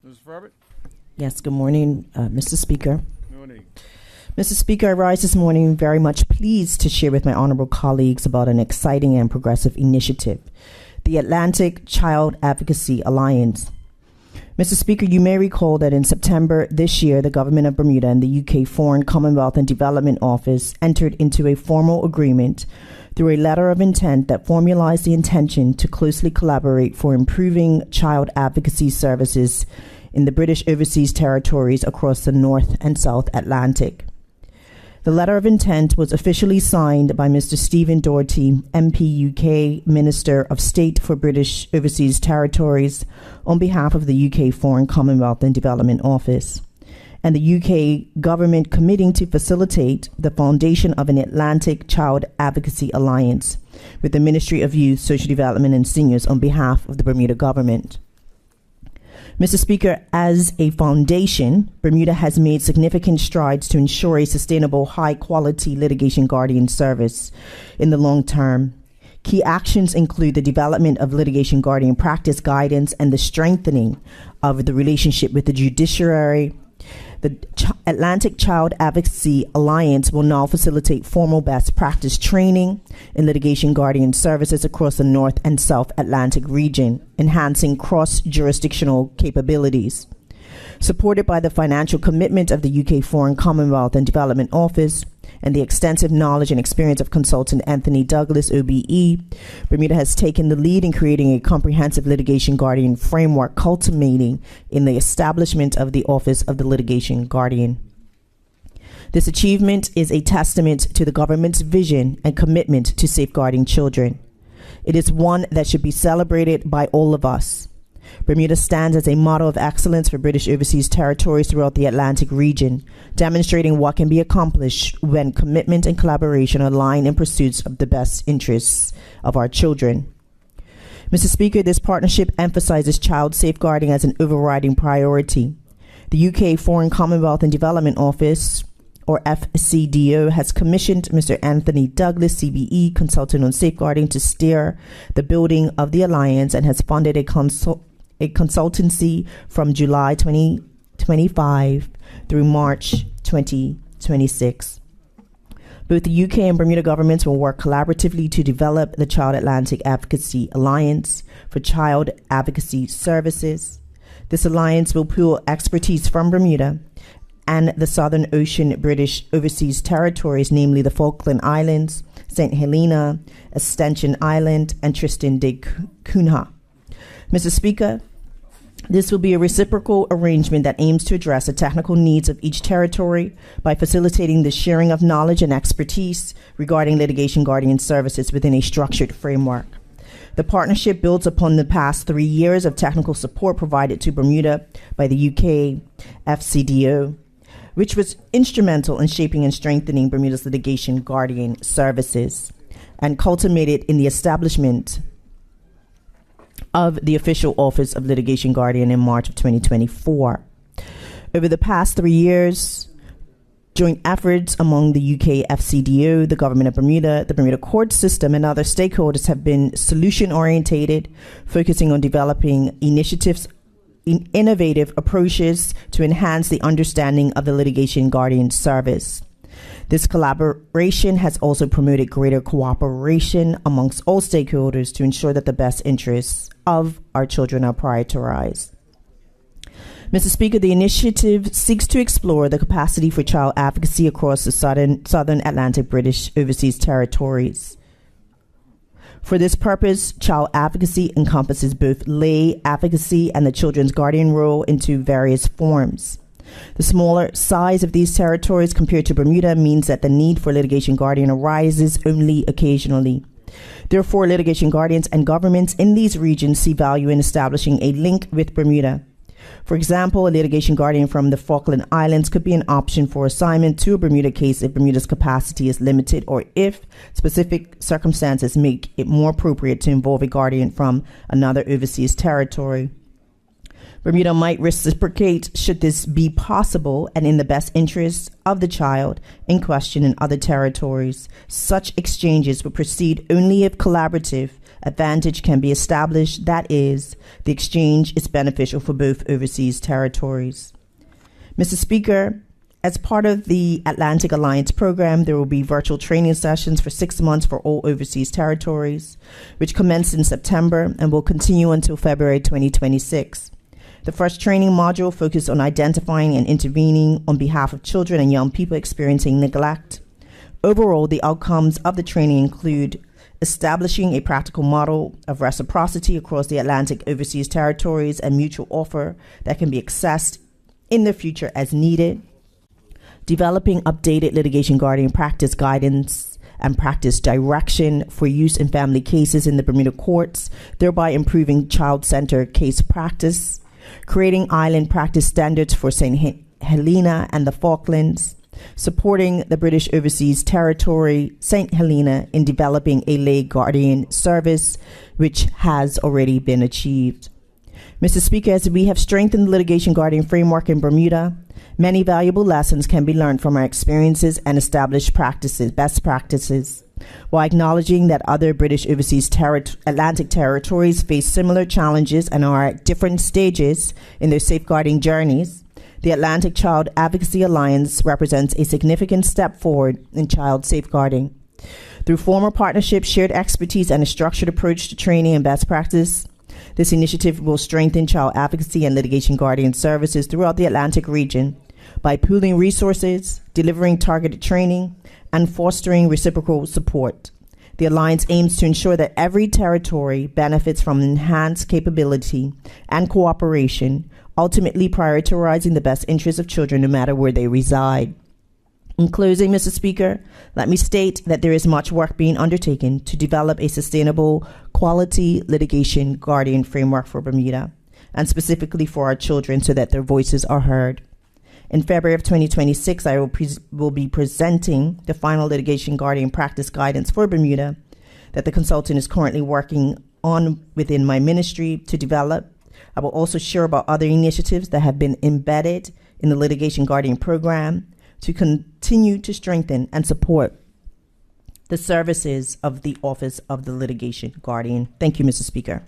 Ms. Furbert? Yes, good morning, Mr. Speaker. Good morning. Mr. Speaker, I rise this morning very much pleased to share with my honorable colleagues about an exciting and progressive initiative, the Atlantic Child Advocacy Alliance. Mr. Speaker, you may recall that in September this year, the Government of Bermuda and the UK Foreign, Commonwealth and Development Office entered into a formal agreement through a letter of intent that formalized the intention to closely collaborate for improving child advocacy services in the British Overseas Territories across the North and South Atlantic. The letter of intent was officially signed by Mr. Stephen Doherty, MP UK Minister of State for British Overseas Territories, on behalf of the UK Foreign, Commonwealth and Development Office, and the UK government committing to facilitate the foundation of an Atlantic Child Advocacy Alliance with the Ministry of Youth, Social Development and Seniors on behalf of the Bermuda government. Mr. Speaker, as a foundation, Bermuda has made significant strides to ensure a sustainable, high-quality litigation guardian service in the long term. Key actions include the development of litigation guardian practice guidance and the strengthening of the relationship with the judiciary. The Atlantic Child Advocacy Alliance will now facilitate formal best practice training in litigation guardian services across the North and South Atlantic region, enhancing cross-jurisdictional capabilities. Supported by the financial commitment of the UK Foreign, Commonwealth and Development Office and the extensive knowledge and experience of consultant Anthony Douglas, OBE, Bermuda has taken the lead in creating a comprehensive litigation guardian framework, culminating in the establishment of the Office of the Litigation Guardian. This achievement is a testament to the government's vision and commitment to safeguarding children. It is one that should be celebrated by all of us. Bermuda stands as a model of excellence for British Overseas Territories throughout the Atlantic region, demonstrating what can be accomplished when commitment and collaboration align in pursuits of the best interests of our children. Mr. Speaker, this partnership emphasizes child safeguarding as an overriding priority. The UK Foreign, Commonwealth and Development Office, or FCDO, has commissioned Mr. Anthony Douglas, CBE, consultant on safeguarding, to steer the building of the alliance and has funded a consultancy from July 2025 through March 2026. Both the UK and Bermuda governments will work collaboratively to develop the Child Atlantic Advocacy Alliance for child advocacy services. This alliance will pool expertise from Bermuda and the Southern Ocean British Overseas Territories, namely the Falkland Islands, St. Helena, Ascension Island, and Tristan da Cunha. Mr. Speaker, this will be a reciprocal arrangement that aims to address the technical needs of each territory by facilitating the sharing of knowledge and expertise regarding litigation guardian services within a structured framework. The partnership builds upon the past 3 years of technical support provided to Bermuda by the UK FCDO, which was instrumental in shaping and strengthening Bermuda's litigation guardian services, and culminated in the establishment of the official Office of Litigation Guardian in March of 2024. Over the past 3 years, joint efforts among the UK FCDO, the Government of Bermuda, the Bermuda court system, and other stakeholders have been solution-orientated, focusing on developing initiatives in innovative approaches to enhance the understanding of the litigation guardian service. This collaboration has also promoted greater cooperation amongst all stakeholders to ensure that the best interests of our children are prioritized. Mr. Speaker, the initiative seeks to explore the capacity for child advocacy across the Southern Atlantic British Overseas Territories. For this purpose, child advocacy encompasses both lay advocacy and the children's guardian role into various forms. The smaller size of these territories compared to Bermuda means that the need for litigation guardian arises only occasionally. Therefore, litigation guardians and governments in these regions see value in establishing a link with Bermuda. For example, a litigation guardian from the Falkland Islands could be an option for assignment to a Bermuda case if Bermuda's capacity is limited or if specific circumstances make it more appropriate to involve a guardian from another overseas territory. Bermuda might reciprocate should this be possible and in the best interest of the child in question in other territories. Such exchanges will proceed only if collaborative advantage can be established. That is, the exchange is beneficial for both overseas territories. Mr. Speaker, as part of the Atlantic Alliance program, there will be virtual training sessions for 6 months for all overseas territories, which commenced in September and will continue until February 2026. The first training module focused on identifying and intervening on behalf of children and young people experiencing neglect. Overall, the outcomes of the training include establishing a practical model of reciprocity across the Atlantic overseas territories and mutual offer that can be accessed in the future as needed, developing updated litigation guardian practice guidance and practice direction for use in family cases in the Bermuda courts, thereby improving child-centered case practice, creating island practice standards for St. Helena and the Falklands, supporting the British Overseas Territory, St. Helena, in developing a lay guardian service, which has already been achieved. Mr. Speaker, as we have strengthened the litigation guardian framework in Bermuda, many valuable lessons can be learned from our experiences and established practices, best practices. While acknowledging that other British Overseas Atlantic territories face similar challenges and are at different stages in their safeguarding journeys, the Atlantic Child Advocacy Alliance represents a significant step forward in child safeguarding. Through formal partnerships, shared expertise, and a structured approach to training and best practice, this initiative will strengthen child advocacy and litigation guardian services throughout the Atlantic region by pooling resources, delivering targeted training, and fostering reciprocal support. The Alliance aims to ensure that every territory benefits from enhanced capability and cooperation, ultimately prioritizing the best interests of children no matter where they reside. In closing, Mr. Speaker, let me state that there is much work being undertaken to develop a sustainable quality litigation guardian framework for Bermuda, and specifically for our children so that their voices are heard. In February of 2026, I will be presenting the final litigation guardian practice guidance for Bermuda that the consultant is currently working on within my ministry to develop. I will also share about other initiatives that have been embedded in the litigation guardian program to continue to strengthen and support the services of the Office of the Litigation Guardian. Thank you, Mr. Speaker.